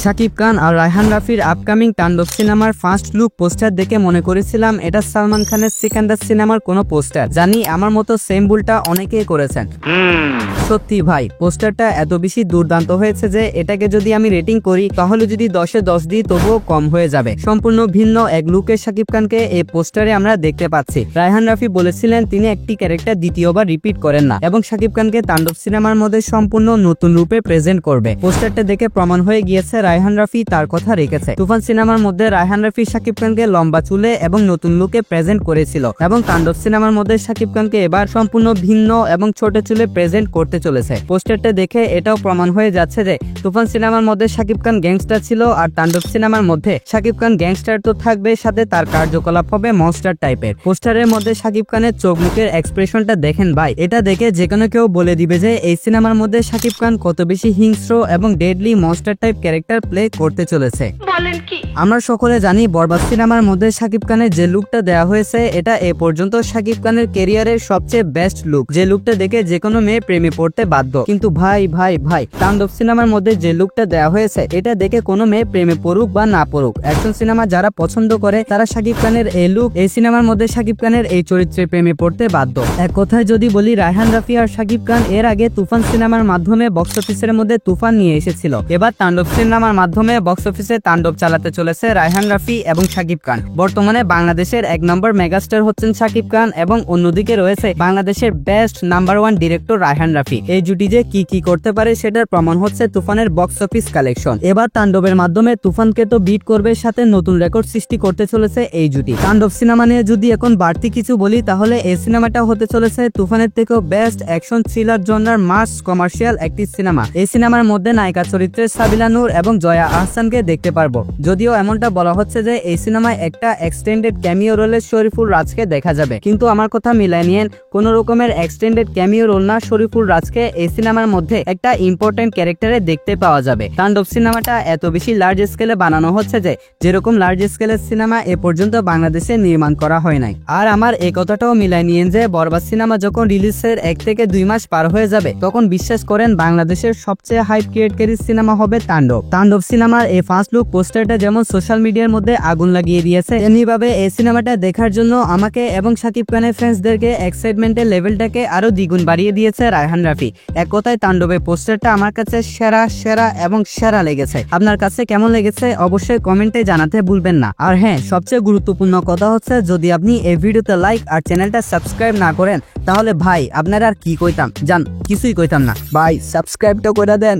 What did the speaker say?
শাকিব খান আর রায়হান রাফির আপকামিং তাণ্ডব সিনেমার ফার্স্ট লুক পোস্টার দেখে মনে করেছিলাম এটা সালমান খানের সিকান্দার সিনেমার কোনো পোস্টার। জানি আমার মতো সেম ভুলটা অনেকেই করেছেন। সত্যি ভাই, পোস্টারটা এত বেশি দুর্দান্ত হয়েছে যে এটাকে যদি আমি রেটিং করি তাহলে যদি 10-এ 10 দিই তবুও কম হয়ে যাবে। সম্পূর্ণ ভিন্ন এক লুকে শাকিব খানকে এই পোস্টারে আমরা দেখতে পাচ্ছি। রায়হান রাফি বলেছিলেন তিনি একটি ক্যারেক্টার দ্বিতীয়বার রিপিট করেন না এবং শাকিব খানকে তাণ্ডব সিনেমার মধ্যে সম্পূর্ণ নতুন রূপে প্রেজেন্ট করবে। পোস্টারটা দেখে প্রমাণ হয়ে গিয়েছে রায়হান রাফি তার কথা রেখেছে। তুফান সিনেমার মধ্যে রায়হান রাফি শাকিব খানকে লম্বা চুলে এবং নতুন লুকে প্রেজেন্ট করেছিল এবং তাণ্ডব সিনেমার মধ্যে শাকিব খানকে এবার সম্পূর্ণ ভিন্ন এবং ছোট চুলে প্রেজেন্ট করতে চলেছে। পোস্টারটা দেখে এটাও প্রমাণ হয়ে যাচ্ছে যে তুফান সিনেমার মধ্যে শাকিব খান গ্যাংস্টার ছিল আর তাণ্ডব সিনেমার মধ্যে শাকিব খান গ্যাংস্টার তো থাকবে, সাথে তার কার্যকলাপ হবে মনস্টার টাইপের। পোস্টারের মধ্যে শাকিব খানের চোখ মুখের এক্সপ্রেশনটা দেখেন ভাই, এটা দেখে যে কোনো কেউ বলে দিবে যে এই সিনেমার মধ্যে শাকিব খান কত বেশি হিংস্র এবং deadly monster type character play করতে চলেছে। আমরা সকলে জানি বরবাদ সিনেমার মধ্যে শাকিব খানের যে লুকটা দেওয়া হয়েছে এটা এ পর্যন্ত শাকিব খানের ক্যারিয়ারের সবচেয়ে বেস্ট লুক, যে লুকটা দেখে যে কোনো মেয়ে প্রেমে পড়তে বাধ্য। কিন্তু ভাই ভাই ভাই তাণ্ডব সিনেমার মধ্যে যে লুকটা দেওয়া হয়েছে এটা দেখে কোনো মেয়ে প্রেমে পড়ুক বা না পড়ুক, অ্যাকশন সিনেমা যারা পছন্দ করে তারা শাকিব খানের এই লুক, এই সিনেমার মধ্যে শাকিব খানের এই চরিত্রে প্রেমে পড়তে বাধ্য। এক কথায় যদি বলি, রায়হান রাফি আর শাকিব খান এর আগে তুফান সিনেমার মাধ্যমে বক্স অফিসের মধ্যে তুফান নিয়ে এসেছিল, এবার তাণ্ডব সিনেমার মাধ্যমে বক্স অফিসে তাণ্ডব চালাতে চলেছে রায়হান রাফি এবং শাকিব খান। বর্তমানে বাংলাদেশের 1 নম্বর মেগাস্টার হচ্ছেন শাকিব খান এবং অন্যদিকে রয়েছে বাংলাদেশের best number 1 director Raihan Rafi. এই জুটি যে কি করতে পারে সেটার প্রমাণ হচ্ছে তুফানের বক্স অফিস কালেকশন। এবার তাণ্ডবের মাধ্যমে তুফানকে তো বিট করবে, সাথে নতুন রেকর্ড সৃষ্টি করতে চলেছে এই জুটি। তাণ্ডব সিনেমা নিয়ে যদি এখন বাড়তি কিছু বলি তাহলে এই সিনেমাটা হতে চলেছে তুফানের থেকেও বেস্ট অ্যাকশন থ্রিলার জনরার মাস কমার্শিয়াল একটি সিনেমা। এই সিনেমার মধ্যে নায়িকা চরিত্রে সাবিলা নূর এবং জয়া আহসানকে দেখতে পারবো। যদিও এমনটা বলা হচ্ছে যে এই সিনেমায় একটা এক্সটেন্ডেড ক্যামিও রোলে শরীফুল রাজকে দেখা যাবে, কিন্তু আমার কথা মিলাই নিয়েন, কোন রকমের এক্সটেন্ডেড ক্যামিও রোল না, শরীফুল রাজকে এই সিনেমার মধ্যে একটা ইম্পর্টেন্ট ক্যারেক্টারে দেখতে পাওয়া যাবে। তাণ্ডব সিনেমাটা এত বেশি লার্জ স্কেলে বানানো হচ্ছে যে যেরকম লার্জ স্কেলের সিনেমা এ পর্যন্ত বাংলাদেশে নির্মাণ করা হয় নাই। আর আমার এই কথাটাও মিলাই নিয়েন যে বরবাদ সিনেমা যখন রিলিজের 1 থেকে 2 মাস পার হয়ে যাবে তখন বিশ্বাস করেন বাংলাদেশের সবচেয়ে হাইপ ক্রিয়েটকারী সিনেমা হবে তাণ্ডব। তাণ্ডব সিনেমার এই ফার্স্ট লুক পোস্টারটা যেমন সোশ্যাল মিডিয়ার মধ্যে আগুন লাগিয়ে দিয়েছে, তেমনিভাবে এই সিনেমাটা দেখার জন্য আমাকে এবং শাকিব খানের ফ্যান্সদেরকে এক্সাইটমেন্টের লেভেলটাকে আরো দ্বিগুণ বাড়িয়ে দিয়েছে রায়হান রাফি। এক কথায় তাণ্ডবের পোস্টারটা আমার কাছে সেরা এবং সেরা লেগেছে। আপনার কাছে কেমন লেগেছে অবশ্যই কমেন্টে জানাতে ভুলবেন না। আর হ্যাঁ, সবচেয়ে গুরুত্বপূর্ণ কথা হচ্ছে যদি আপনি এই ভিডিওতে লাইক আর চ্যানেলটা সাবস্ক্রাইব না করেন তাহলে ভাই আপনারা আর কি কইতাম, জান কিছুই কইতাম না ভাই, সাবস্ক্রাইবটা করে দেন।